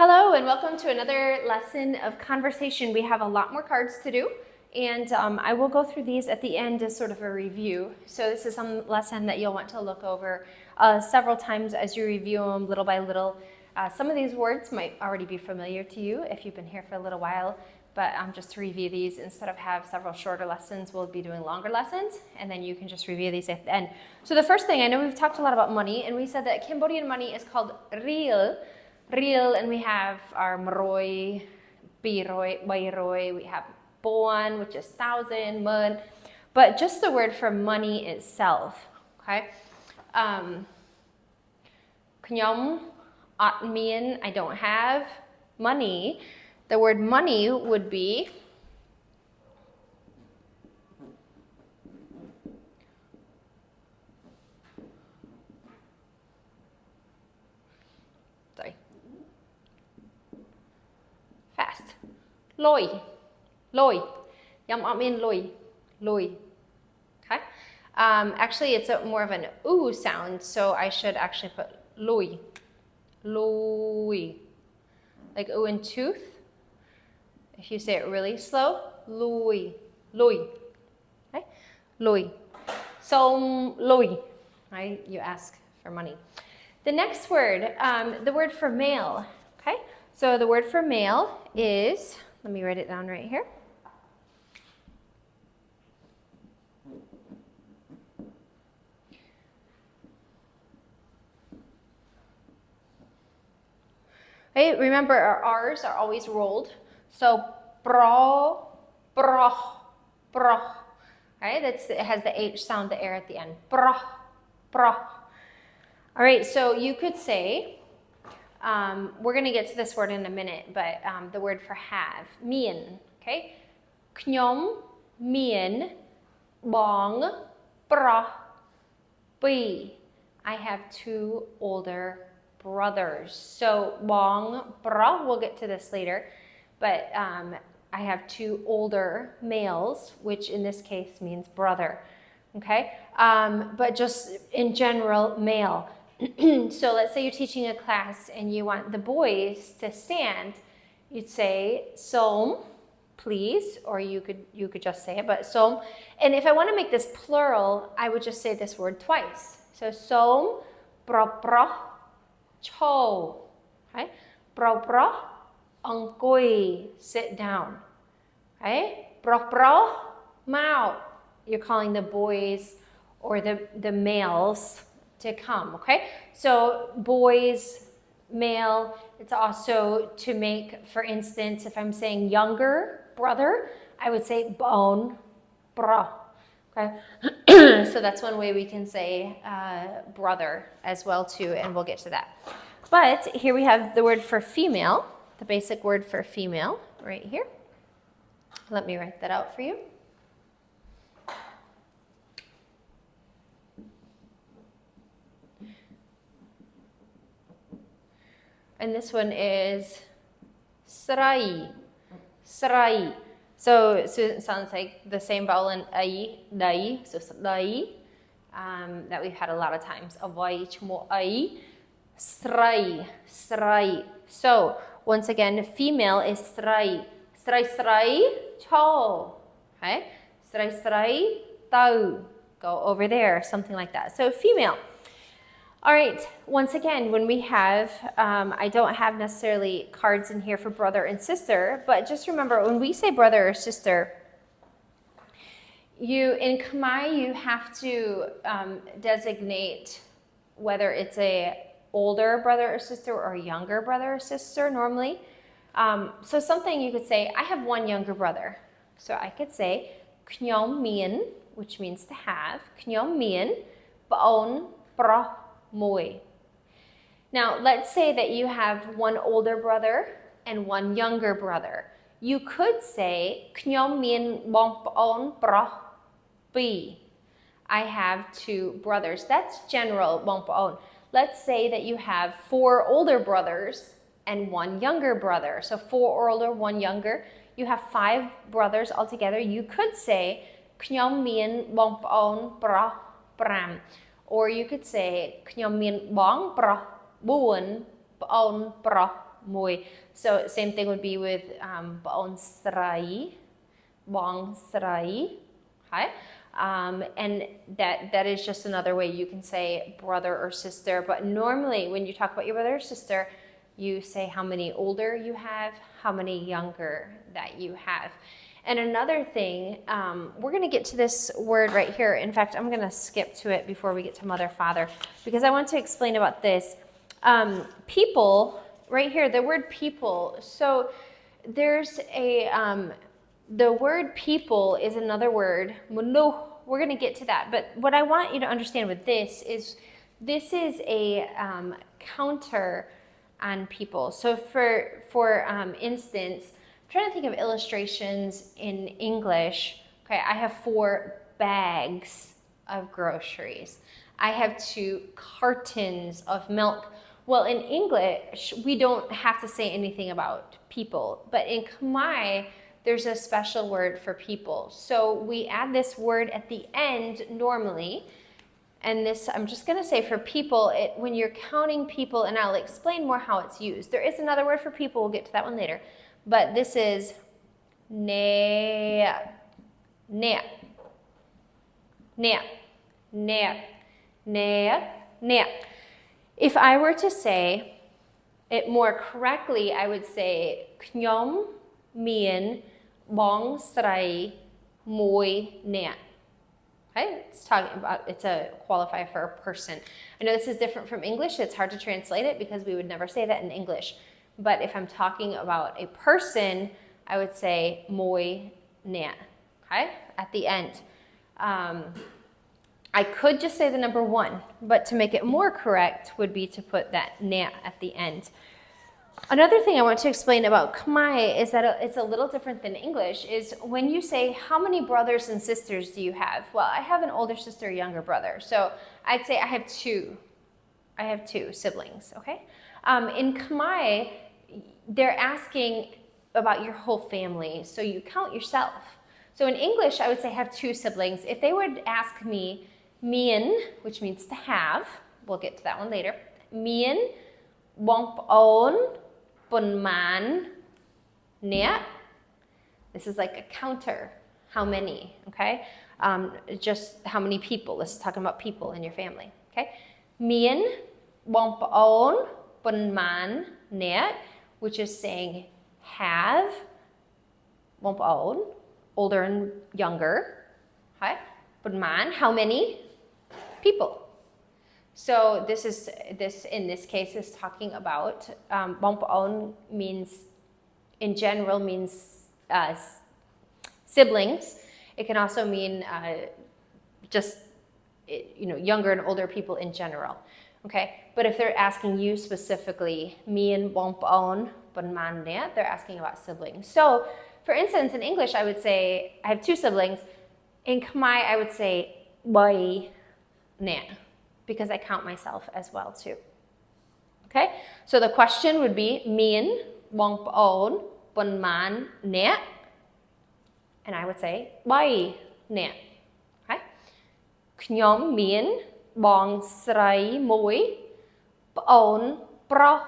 Hello and welcome to another lesson of conversation. We have a lot more cards to do, and I will go through these at the end as sort of a review. So this is some lesson that you'll want to look over several times as you review them little by little. Some of these words might already be familiar to you if you've been here for a little while, but just to review these, instead of have several shorter lessons, we'll be doing longer lessons, and then you can just review these at the end. So the first thing, I know we've talked a lot about money, and we said that Cambodian money is called real, and we have our Maroi, Biroi, Bairoi, we have Bon, which is 1,000, Mun, but just the word for money itself, okay? Knyom, Atmien, I don't have money. The word money would be fast. Loi. Yum in loi. Okay. Actually, it's more of an oo sound, so I should actually put loi. Like oo in tooth. If you say it really slow, loi. Okay. Loi. So loi. Right? You ask for money. The next word, the word for male. Okay. So the word for male is, let me write it down right here. Okay, remember our R's are always rolled. So bro. Right, it has the H sound, the air at the end. Bro. All right, so you could say, we're going to get to this word in a minute, but the word for have, mien, okay? Knyom, mien, bong, bra, pi. I have two older brothers. So bong, bra, we'll get to this later, but I have two older males, which in this case means brother, okay? But just in general, male. So let's say you're teaching a class and you want the boys to stand. You'd say, som, please, or you could just say it, but som. And if I want to make this plural, I would just say this word twice. So som, pro, cho. Okay? Pro, angkoi, sit down. Okay? Pro, mao. You're calling the boys or the males to come, okay? So boys, male, it's also to make, for instance, if I'm saying younger brother, I would say bon, bra, okay? So that's one way we can say brother as well too, and we'll get to that. But here we have the word for female, the basic word for female right here. Let me write that out for you. And this one is srai. So it sounds like the same vowel in ai, dai, so dai, that we've had a lot of times. Avai, chmo ai, srai. So once again, female is srai. Srai, cho. Okay? Srai, tau. Go over there, something like that. So female. All right, once again, when we have, I don't have necessarily cards in here for brother and sister, but just remember, when we say brother or sister, in Khmer, you have to designate whether it's a older brother or sister or a younger brother or sister normally. So something you could say, I have one younger brother. So I could say, Knyom mien, which means to have, Knyom mien, baon pro moi. Now, let's say that you have one older brother and one younger brother. You could say, Knyom mien bong paon pro pi. I have two brothers. That's general bong paon. Let's say that you have 4 older brothers and 1 younger brother. So 4 older, 1 younger. You have 5 brothers altogether. You could say, Knyom mien bong paon pro pram. Or you could say, Knyom mien bong pro buon paon pro mui. So same thing would be with baon srai, bong srai. Okay? And that is just another way you can say brother or sister. But normally when you talk about your brother or sister, you say how many older you have, how many younger that you have. And another thing, we're going to get to this word right here. In fact, I'm going to skip to it before we get to mother, father, because I want to explain about this. People, right here, the word people. So there's the word people is another word. We're going to get to that. But what I want you to understand with this is a counter on people. So for instance, I'm trying to think of illustrations in English. Okay, I have 4 bags of groceries. I have 2 cartons of milk. Well, in English, we don't have to say anything about people, but in Khmer, there's a special word for people. So we add this word at the end normally. And this, I'm just going to say for people, when you're counting people, and I'll explain more how it's used. There is another word for people. We'll get to that one later. But this is nea, nea, nea, nea, nea, nea. If I were to say it more correctly, I would say knyom mien bong srai moi nea. Okay, it's a qualifier for a person. I know this is different from English. It's hard to translate it because we would never say that in English. But if I'm talking about a person, I would say moi nea, okay, at the end. I could just say the number 1, but to make it more correct would be to put that nea at the end. Another thing I want to explain about Khmer is that it's a little different than English, is when you say, how many brothers and sisters do you have? Well, I have an older sister, a younger brother. So I'd say I have 2. I have 2 siblings, okay? In Khmer, they're asking about your whole family, so you count yourself. So in English, I would say I have 2 siblings. If they would ask me, mien, which means to have, we'll get to that one later, mien, bong paon, bun man, nea. This is like a counter, how many, okay? Just how many people. This is talking about people in your family, okay? Mien, bong paon, bun man, nea, which is saying have, bong paon, older and younger, okay? Bun man, how many people? So in this case is talking about bong paon means, in general, means siblings. It can also mean just younger and older people in general. Okay, but if they're asking you specifically, me and bong paon bun man nea, they're asking about siblings. So, for instance, in English, I would say I have 2 siblings. In Khmer, I would say bai nea, because I count myself as well too. Okay, so the question would be mien bong paon bun man nea, and I would say bai nea. Okay, knyom mien bong srai moi paon pro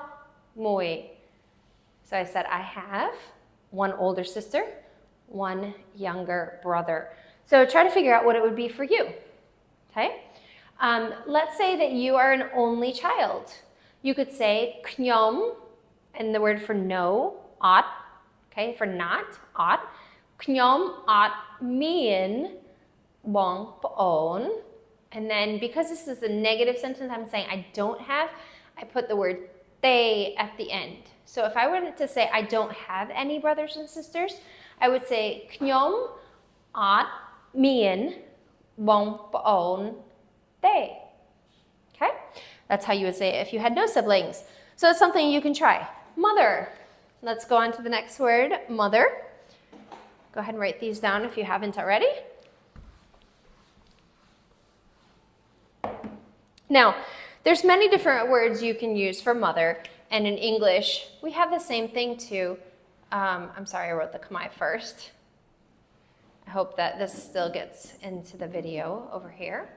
moi. So I said I have 1 older sister, 1 younger brother. So try to figure out what it would be for you. Okay. Let's say that you are an only child. You could say knyom, and the word for no, ot, okay, for not, ot. Knyom ot mien bong paon. And then because this is a negative sentence, I'm saying I don't have, I put the word they at the end. So if I were to say I don't have any brothers and sisters, I would say knyom ot mien bong paon they. Okay? That's how you would say it if you had no siblings. So it's something you can try. Mother. Let's go on to the next word, mother. Go ahead and write these down if you haven't already. Now, there's many different words you can use for mother, and in English, we have the same thing too. I'm sorry, I wrote the Khmer first. I hope that this still gets into the video over here.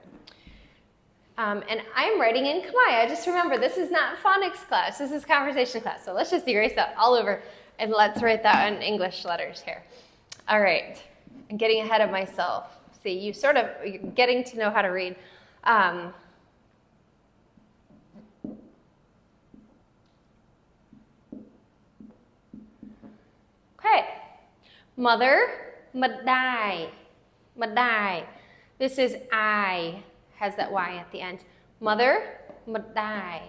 And I'm writing in Khmer. I just remember this is not phonics class. This is conversation class. So let's just erase that all over and let's write that in English letters here. All right. I'm getting ahead of myself. See, you're getting to know how to read. Okay. Mother, madai. Madai. This is I, has that Y at the end. Mother, madai.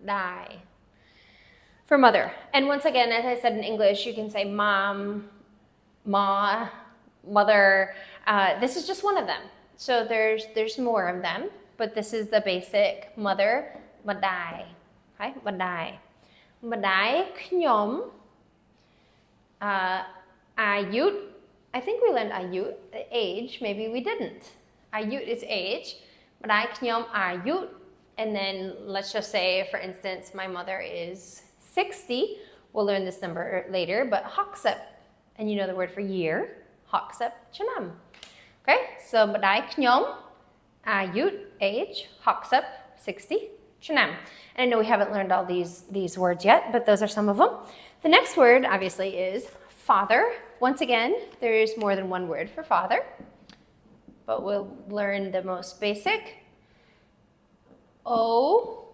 Dai. For mother. And once again, as I said in English, you can say mom, ma, mother. This is just one of them. So there's more of them, but this is the basic mother, madai. Okay, madai. Madai, knyom. Ayut. I think we learned ayut, age. Maybe we didn't. Ayut is age. Madai, knyom, ayut. And then let's just say, for instance, my mother is 60. We'll learn this number later, but hoksep. And you know the word for year. Hoksep, chanam. Okay, so madai, knyom, ayut, age, hoksep, 60, chanam. And I know we haven't learned all these words yet, but those are some of them. The next word, obviously, is father. Once again, there is more than one word for father, but we'll learn the most basic. O,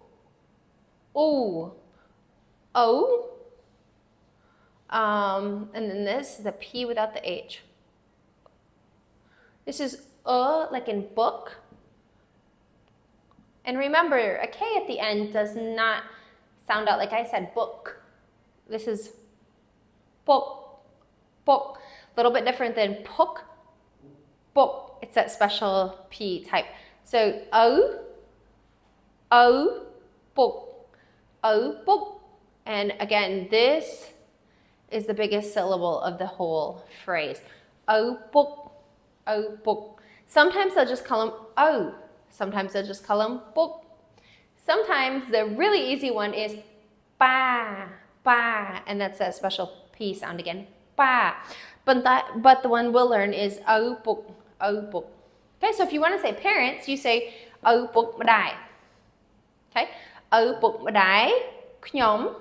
O, O. And then this is a P without the H. This is like in book. And remember, a K at the end does not sound out like I said book. This is book, book. A little bit different than puk, book. It's that special P type. So O, book, O, book. And again, this is the biggest syllable of the whole phrase. O, book, O, book. Sometimes they'll just call them O. Sometimes they'll just call them book. Sometimes the really easy one is ba, ba, and that's that special P sound again, ba. But the one we'll learn is O, book, O, book. Okay, so if you want to say parents, you say O, book, madai. Okay, O, book, madai, knyom,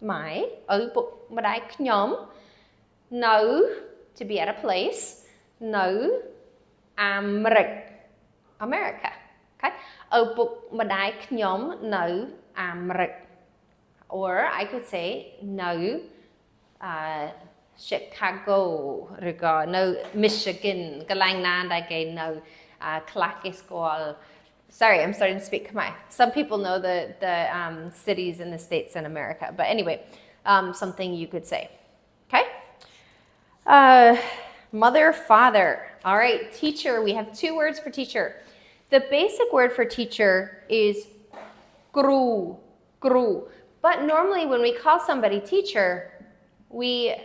my, O, book, madai, knyom, no, to be at a place, no, America. Okay, O, book, madai, knyom, no, America. Or I could say no, Chicago, no, Michigan, no, Clark. Sorry, I'm starting to speak Khmer. Some people know the cities in the States in America. But anyway, something you could say. Okay? Mother, father. All right, teacher. We have two words for teacher. The basic word for teacher is guru, guru. But normally when we call somebody teacher, we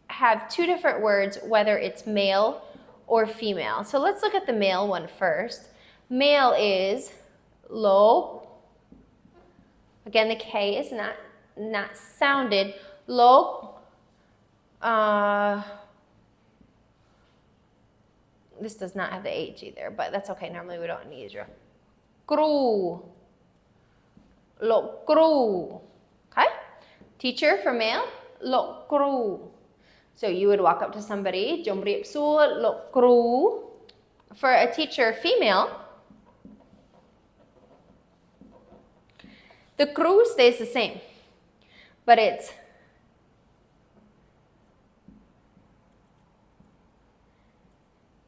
have two different words, whether it's male or female. So let's look at the male one first. Male is lo. Again, the K is not sounded. Lo. This does not have the H either, but that's okay. Normally we don't need it. Gru. Lo gru. Okay? Teacher for male, lo gru. So you would walk up to somebody, jom riep sur, lo gru. For a teacher female, the gru stays the same, but it's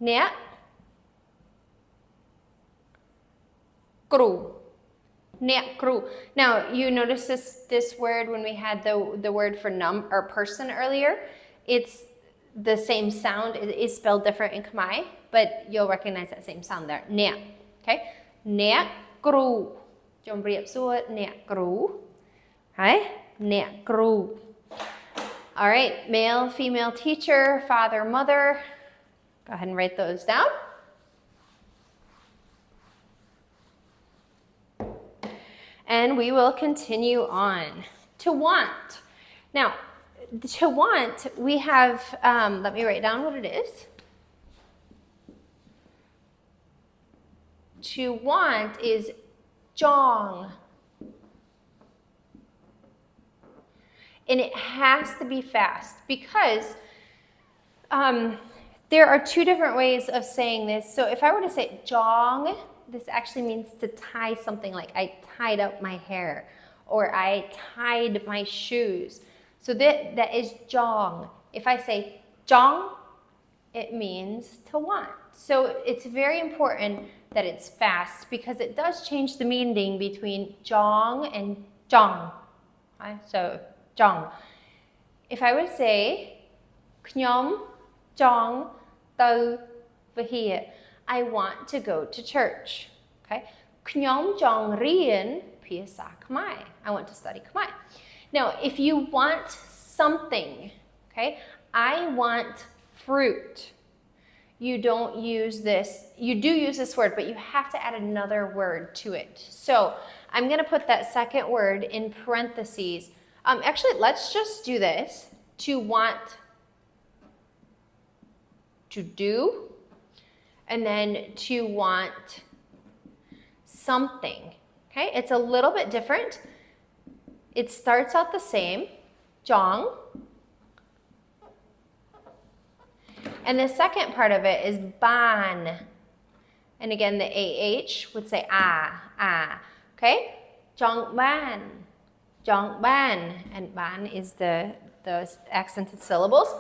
Nea gru. Nea gru. Now you notice this word when we had the word for or person earlier. It's the same sound. It is spelled different in Khmer, but you'll recognize that same sound there. Nea. Okay? Nea gru. Jom riep sur nea gru. Okay? Nea gru. All right. Male, female teacher, father, mother. Go ahead and write those down. And we will continue on. To want. Now, to want, we have, let me write down what it is. To want is jong. And it has to be fast because there are two different ways of saying this. So if I were to say jong, this actually means to tie something, like I tied up my hair or I tied my shoes. So that is jong. If I say jong, it means to want. So it's very important that it's fast because it does change the meaning between jong and jong. Okay? So jong. If I would say knyom jong to here, I want to go to church. Okay? Knyom jong rien Piasa Khmer. I want to study Khmer. Now, if you want something, okay, I want fruit. You don't use this, you do use this word, but you have to add another word to it. So I'm going to put that second word in parentheses. Actually, let's just do this. To want, to do, and then to want something. Okay, it's a little bit different. It starts out the same, jong. And the second part of it is ban. And again, the AH would say ah. Okay? Jong ban. Jong ban. And ban is the accented syllables.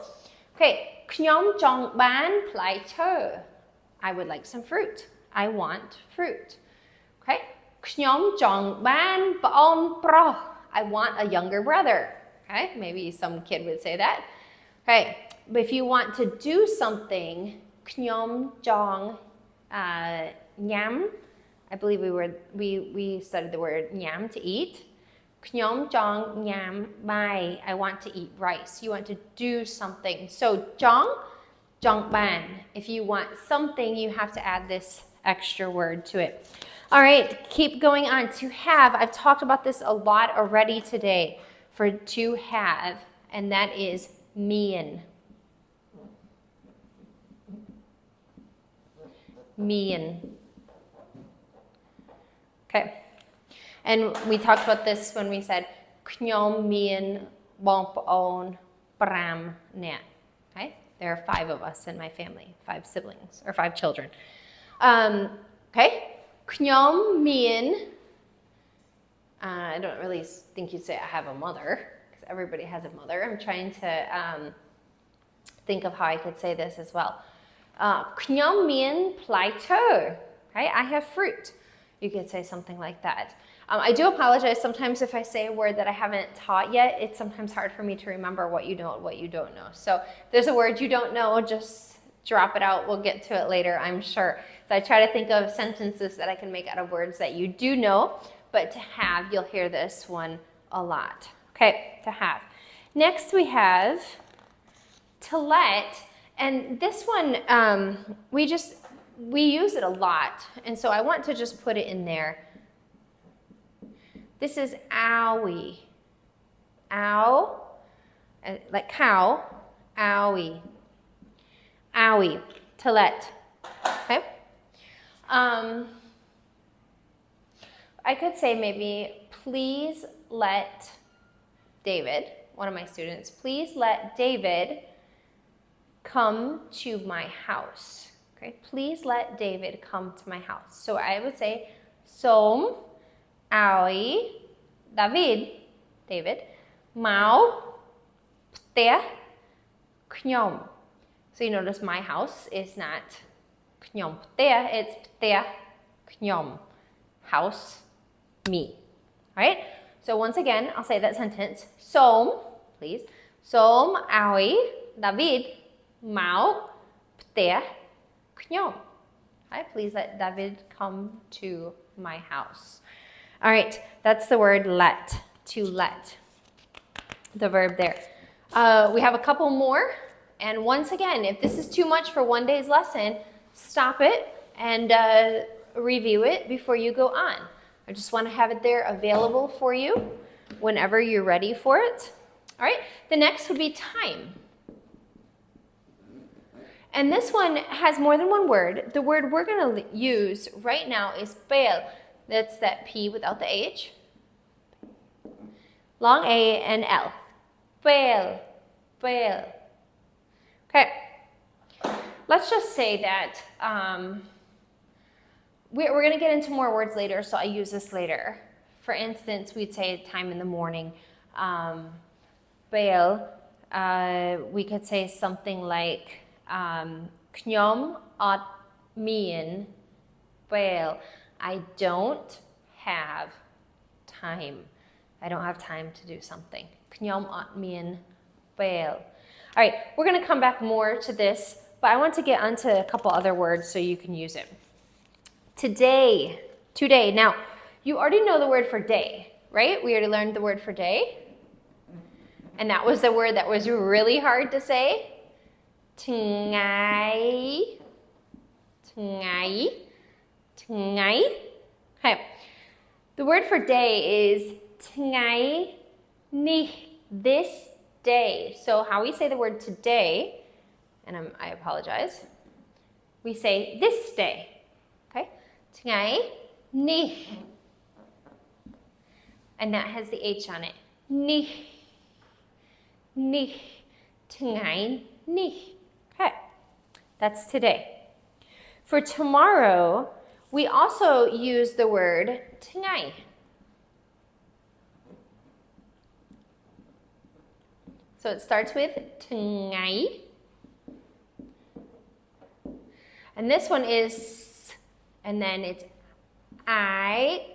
Okay. Knyom jong ban plai chơ. I would like some fruit. I want fruit. Okay? Knyom jong ban baon pro. I want a younger brother. Okay? Maybe some kid would say that. Okay. But if you want to do something, knyom jong nyam. I believe we studied the word nyam, to eat. Knyom jong nyam bai. I want to eat rice. You want to do something. So jong ban. If you want something, you have to add this extra word to it. All right, keep going on. To have, I've talked about this a lot already today for to have, and that is mien. Mien. Okay. And we talked about this when we said knyom mien bong paon pram net. Okay? There are 5 of us in my family, 5 siblings or 5 children. Okay? Knyom mien. I don't really think you'd say I have a mother, because everybody has a mother. I'm trying to think of how I could say this as well. Knyom mien plai chơ. Okay? I have fruit. You could say something like that. I do apologize sometimes if I say a word that I haven't taught yet. It's sometimes hard for me to remember what you know and what you don't know. So if there's a word you don't know, just drop it out. We'll get to it later, I'm sure. So I try to think of sentences that I can make out of words that you do know, but to have, you'll hear this one a lot. Okay, to have. Next we have to let, and this one, we use it a lot, and so I want to just put it in there. This is owie. Ow, like cow, owie. Owie, to let. Okay? I could say maybe, please let David, one of my students, please let David come to my house. Okay? Please let David come to my house. So I would say, Som Aoi David Mau Pte Knyom. So you notice my house is not Knyom Pte, it's Pte Knyom. House, me. Alright? So once again, I'll say that sentence. Som, please. Som Aoi David Mau Pte Knyom. Alright, please let David come to my house. All right, that's the word let, to let, the verb there. We have a couple more, and once again, if this is too much for one day's lesson, stop it and review it before you go on. I just want to have it there available for you whenever you're ready for it. All right, the next would be time. And this one has more than one word. The word we're going to use right now is bail. That's that P without the H. Long A and L. Bail. Bail. Okay. Let's just say that we're going to get into more words later, so I use this later. For instance, we'd say time in the morning. Bail. We could say something like Knyom ot mien bail. I don't have time. I don't have time to do something. Knyom ot mien bail. All right, we're going to come back more to this, but I want to get onto a couple other words so you can use it. Today. Now, you already know the word for day, right? We already learned the word for day. And that was the word that was really hard to say. Ngày. Okay. The word for day is ngày ni, this day. So how we say the word today, and I apologize, we say this day. Okay? Ngày ni. And that has the H on it. Ni. Ni. Ngày ni. Okay. That's today. For tomorrow, we also use the word ngày. So it starts with ngày. And this one is, and then it's I.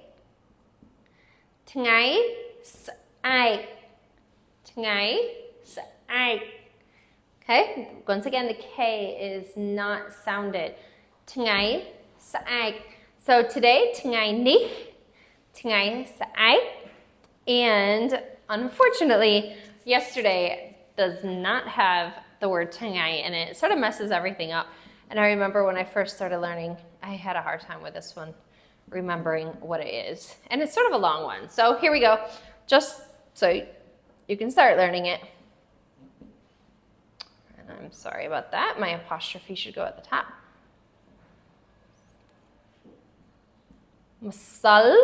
Ngày ai. Ngày ai. Okay, once again, the K is not sounded. Ngày ai. So today, ngày ni, ngày ai. And unfortunately, yesterday does not have the word ngày in it. It sort of messes everything up. And I remember when I first started learning, I had a hard time with this one, remembering what it is. And it's sort of a long one. So here we go, just so you can start learning it. And I'm sorry about that. My apostrophe should go at the top. Masal.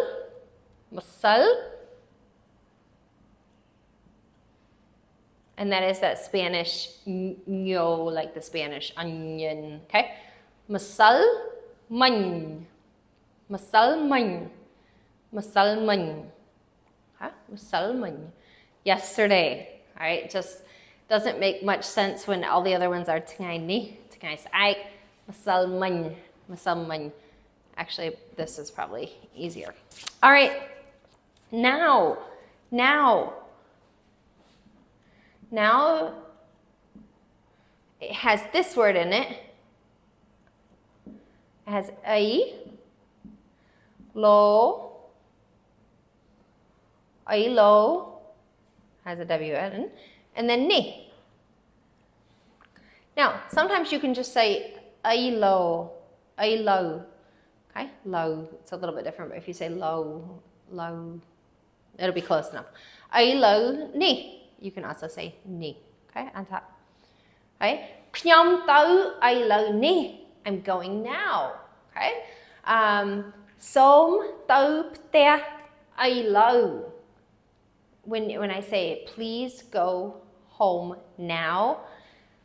And that is that Spanish ño, like the Spanish onion, okay? Masal man. Masal man. Masal man. Huh? Masal man. Yesterday, all right? Just doesn't make much sense when all the other ones are ngày ni, ngày sai, masal man, masal man. Actually, this is probably easier. All right, now it has this word in it. It has ai, lo, has a W-N, and then ni. Now, sometimes you can just say ai lo, okay? Low, it's a little bit different, but if you say low, it'll be close enough. Ai lo ni. You can also say ni, okay, on top. Okay? Knyom tau ai lo ni. I'm going now, okay? Som tau pteh ai lo. When I say, please go home now,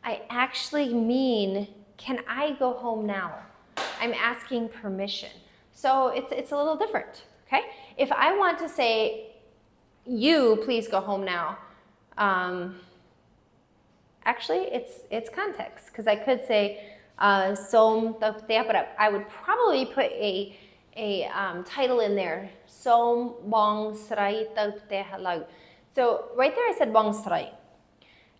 I actually mean, can I go home now? I'm asking permission. So it's a little different, okay? If I want to say, you please go home now, actually it's context, because I could say, Som tau pteh, but I would probably put a title in there, Som bong srai tau pteh lo. So right there I said bong srai.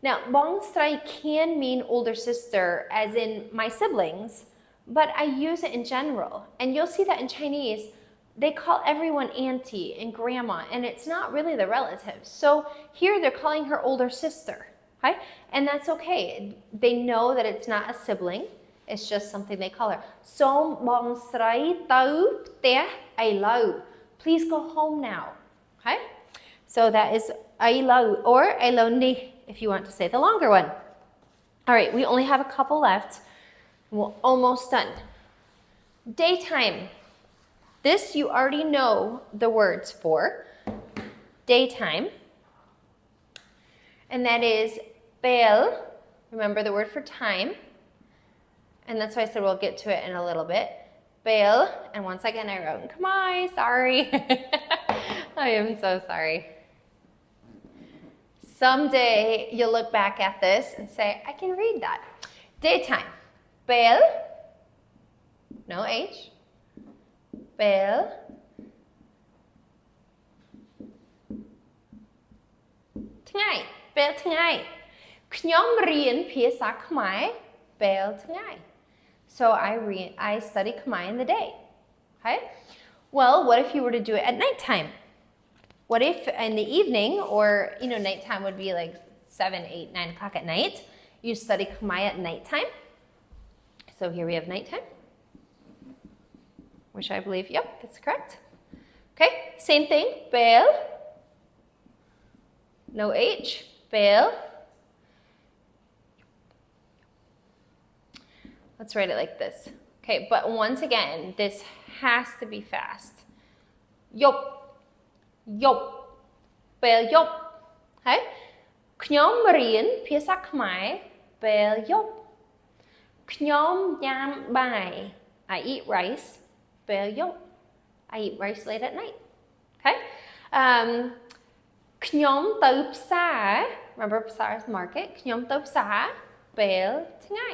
Now bong srai can mean older sister, as in my siblings, but I use it in general. And you'll see that in Chinese, they call everyone auntie and grandma, and it's not really the relatives. So here they're calling her older sister, okay? And that's okay. They know that it's not a sibling. It's just something they call her. Som bong srai tau pteh ai lo. Please go home now, okay? So that is ai lo, or ai lo ni, if you want to say the longer one. All right, we only have a couple left. We're almost done. Daytime. This you already know the words for. Daytime. And that is bell. Remember the word for time. And that's why I said we'll get to it in a little bit. Bell. And once again I wrote, come on, sorry. I am so sorry. Someday you'll look back at this and say, I can read that. Daytime. Bell. No H. Bell. Tonight. Bell tonight. ខ្ញុំរៀនភាសាខ្មែរ Bell tonight. So I study Khmer in the day. Okay? Well, what if you were to do it at nighttime? What if in the evening, or nighttime would be like 7, 8, 9 o'clock at night. You study Khmer at nighttime. So here we have nighttime. Which I believe, yep, that's correct. Okay, same thing. Bell. No H. Bell. Let's write it like this. Okay, but once again, this has to be fast. Yop. Yop. Bell yop. Okay? ខ្ញុំរៀនភាសាខ្មែរ Bell yop. ខ្ញុំញ៉ាំបាយ I eat rice. Bell yop. I eat rice late at night. Okay? ខ្ញុំទៅផ្សារ Rememberផ្សារ is market. ខ្ញុំទៅផ្សារ Bell ថ្ងៃ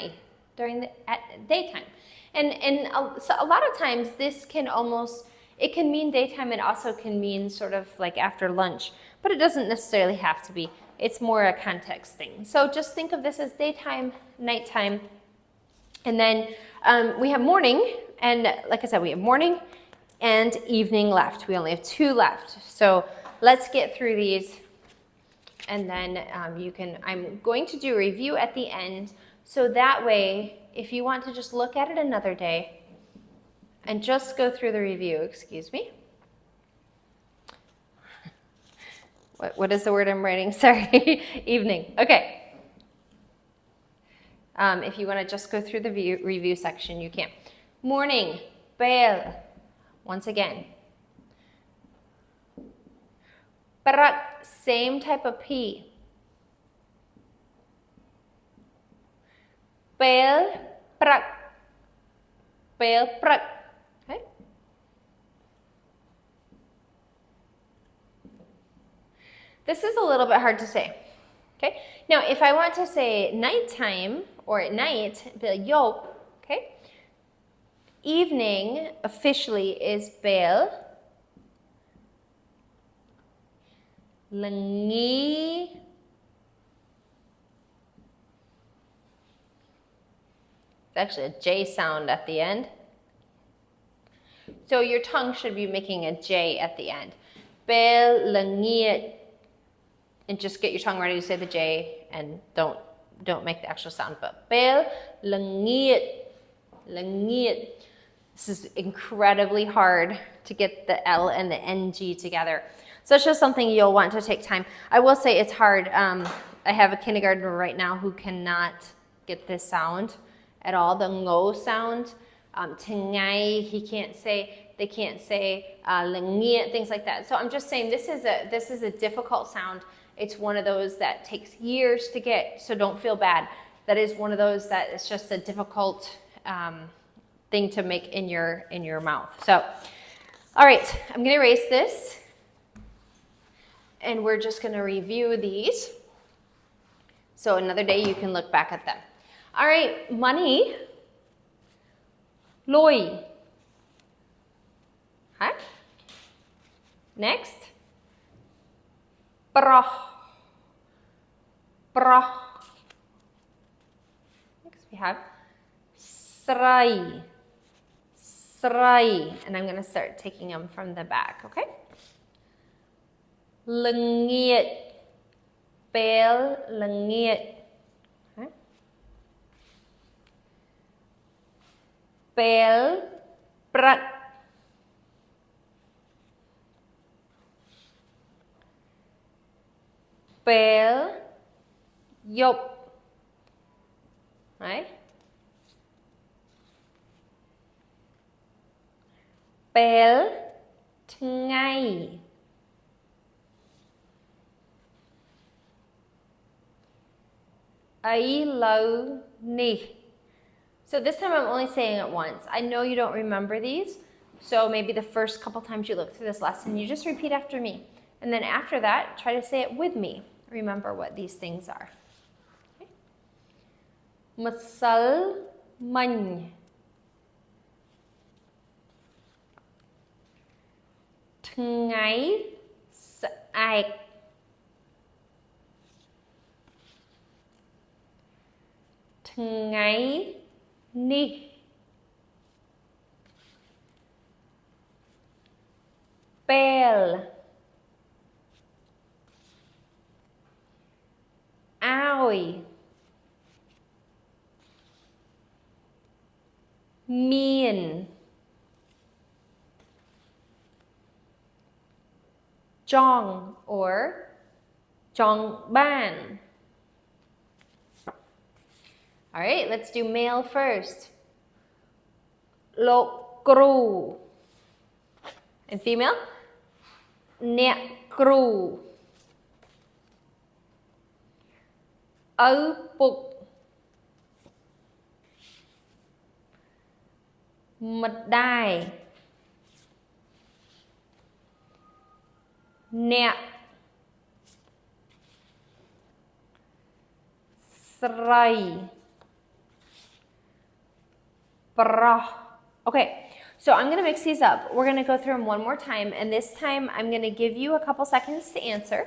at daytime. And so a lot of times this can almost, it can mean daytime, it also can mean sort of like after lunch, but it doesn't necessarily have to be. It's more a context thing. So just think of this as daytime, nighttime, and then we have morning, and like I said, we have morning and evening left. We only have 2 left. So let's get through these, and then I'm going to do a review at the end. So that way, if you want to just look at it another day and just go through the review, excuse me. What is the word I'm writing? Sorry, evening. Okay. If you want to just go through the review section, you can. Morning, bell. Once again. Prak, same type of P. Bell, prak. Bell, prak. Okay? This is a little bit hard to say. Okay? Now, if I want to say nighttime or at night, bell yop, okay? Evening officially is bell lengi. It's actually a J sound at the end. So your tongue should be making a J at the end. Bell lengiet. And just get your tongue ready to say the J and don't make the actual sound. But bell lengiet. Lengiet. This is incredibly hard to get the L and the NG together. So it's just something you'll want to take time. I will say it's hard. I have a kindergartner right now who cannot get this sound at all, the ngo sound. Tengai, they can't say lengiet, things like that. So I'm just saying this is a difficult sound. It's one of those that takes years to get, so don't feel bad. That is one of those that is just a difficult thing to make in your mouth. So, all right, I'm going to erase this, and we're just going to review these. So another day you can look back at them. All right, money, loi. Huh? Next, broch. Broch. Next we have srai. Srai. And I'm going to start taking them from the back, okay? Lengiet. Bell lengiet. Okay? Bell prak. Bell yop. Right? ពេលថ្ងៃ ឥឡូវនេះ So this time I'm only saying it once. I know you don't remember these, so maybe the first couple times you look through this lesson, you just repeat after me. And then after that, try to say it with me. Remember what these things are. Okay. ម្សិលមិញ ថ្ងៃស្អែក ថ្ងៃនេះ ពេល ឲ្យ មាន ចង់ or ចង់បាន Alright, let's do male first. លោកគ្រូ And female? អ្នកគ្រូ ឪពុកម្ដាយ អ្នកស្រី ប្រុស Okay, so I'm going to mix these up. We're going to go through them one more time, and this time I'm going to give you a couple seconds to answer.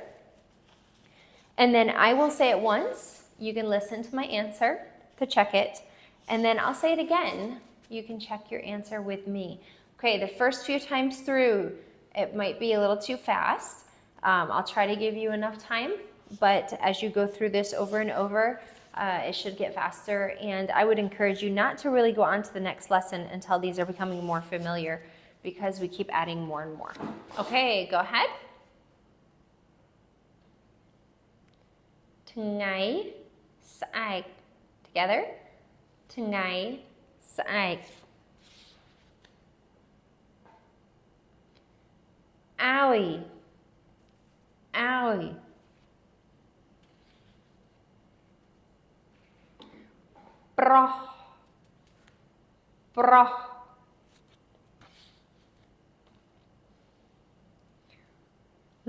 And then I will say it once. You can listen to my answer to check it. And then I'll say it again. You can check your answer with me. Okay, the first few times through, it might be a little too fast. I'll try to give you enough time, but as you go through this over and over, it should get faster. And I would encourage you not to really go on to the next lesson until these are becoming more familiar, because we keep adding more and more. Okay, go ahead. ថ្ងៃស្អែក Together. ថ្ងៃស្អែក ឲ្យ ឲ្យ ប្រុស ប្រុស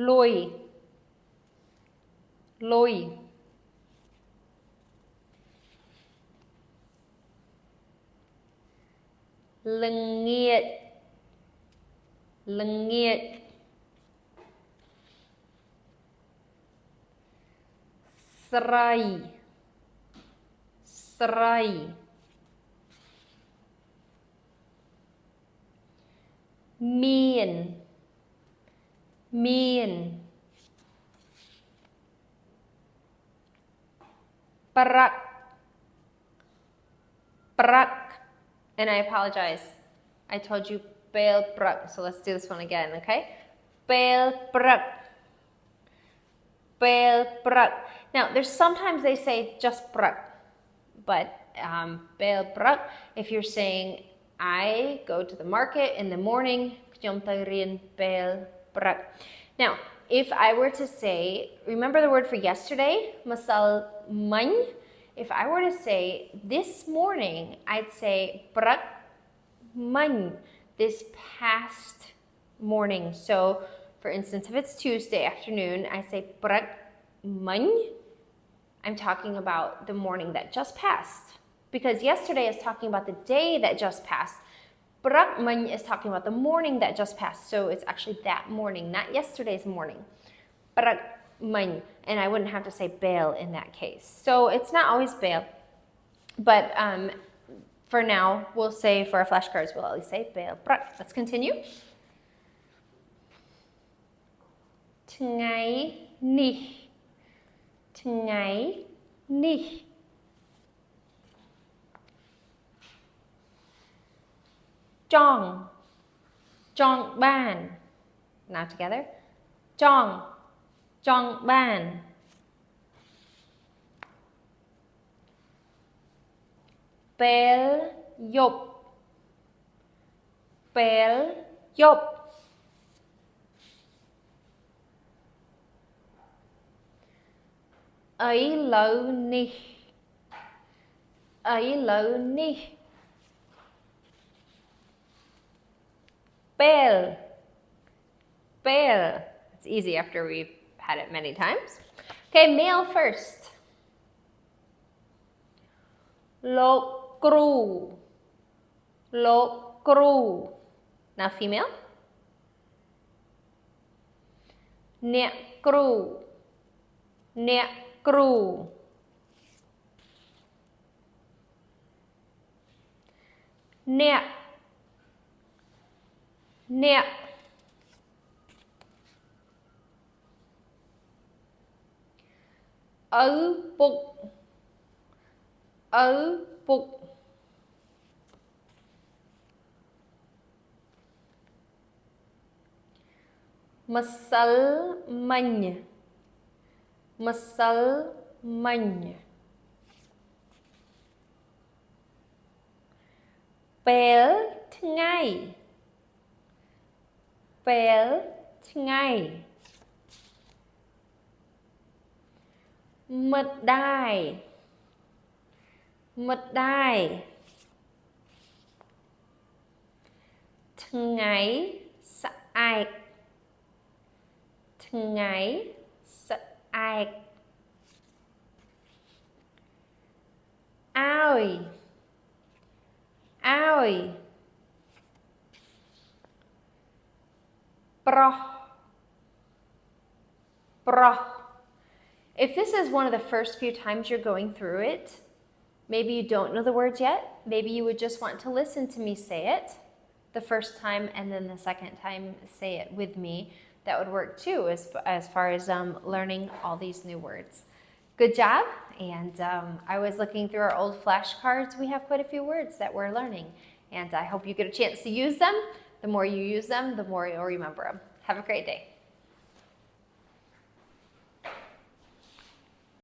លុយ លុយ ល្ងាច ល្ងាច ស្រី ស្រី មាន មាន ប្រាក់ ប្រាក់ And I apologize. I told you ពេលព្រឹក. So let's do this one again, okay? ពេលព្រឹក ពេលព្រឹក. Now, there's sometimes they say just ព្រឹក. But ពេលព្រឹក, if you're saying I go to the market in the morning, ខ្ញុំទៅរៀនពេលព្រឹក. Now, if I were to say, remember the word for yesterday? ម្សិលមិញ. If I were to say this morning, I'd say ព្រឹកមិញ, this past morning. So, for instance, if it's Tuesday afternoon, I say ព្រឹកមិញ. I'm talking about the morning that just passed. Because yesterday is talking about the day that just passed. ព្រឹកមិញ is talking about the morning that just passed. So it's actually that morning, not yesterday's morning. ព្រឹកមិញ. And I wouldn't have to say bail in that case. So it's not always bail. But for now, we'll say for our flashcards, we'll always say bail. Let's continue. ថ្ងៃនេះ ថ្ងៃនេះ ចង់ ចង់បាន Now together. ចង់ ចង់បាន ពេលយប់ ពេល Yop. Ấy lâu ni. Ấy lâu ni. Bell. Bell. It's easy after we've had it many times. Okay, male first. Lo cru. Lo cru. Now female. Nẹ cru. Nẹ cru. Nẹ. Nẹ. Ứ bục. Ứ bục. Masal manh. Masal manh. Pel ngay. Pel ngay. Mật đài. Mật đài. Ngày sa ai. Ngày sa ai. Oi. Oi. Pro. Pro. If this is one of the first few times you're going through it, maybe you don't know the words yet, maybe you would just want to listen to me say it the first time and then the second time say it with me. That would work too as far as learning all these new words. Good job. And I was looking through our old flashcards. We have quite a few words that we're learning. And I hope you get a chance to use them. The more you use them, the more you'll remember them. Have a great day.